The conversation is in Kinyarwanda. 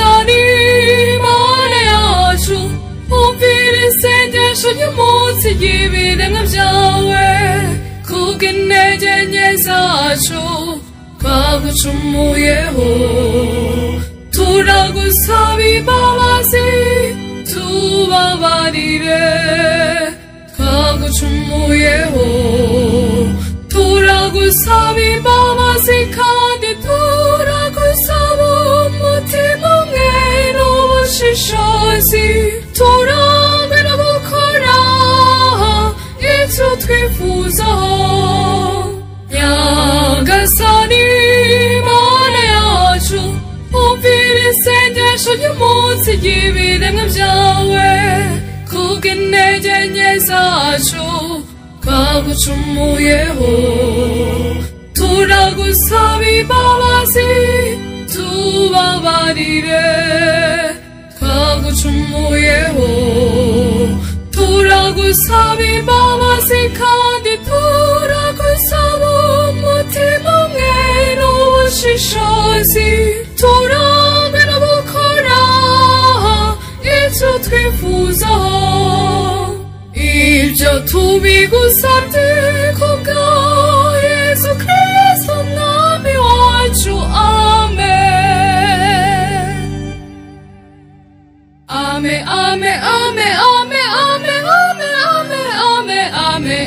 nyagasani mana yacu umvira isengesho ry'umunsi ry'ibiremwa byawe kubw'intege nke zacu twagucumuyeho turagusaba imbabazi tubabarire twagucumuyeho turagusaba imbabazi kandi turagusaba umutima umwe n'ubushishozi turangwe no gukora icyo twifuzaho nyagasani mana yacu umvira isengesho ry'umunsi ry'ibiremwa byawe kubw'intege nke zacu twagucumuyeho turagusaba imbabazi tubabarire twagucumuyeho turagusaba imbabazi kandi turagusaba umutima umwe n'ubushishozi turangwe no gukora icyo twifuzaho ibyo tubigusabye kubwa Yesu Kristo umwami wacu amen amen amen amen amen amen amen amen amen amen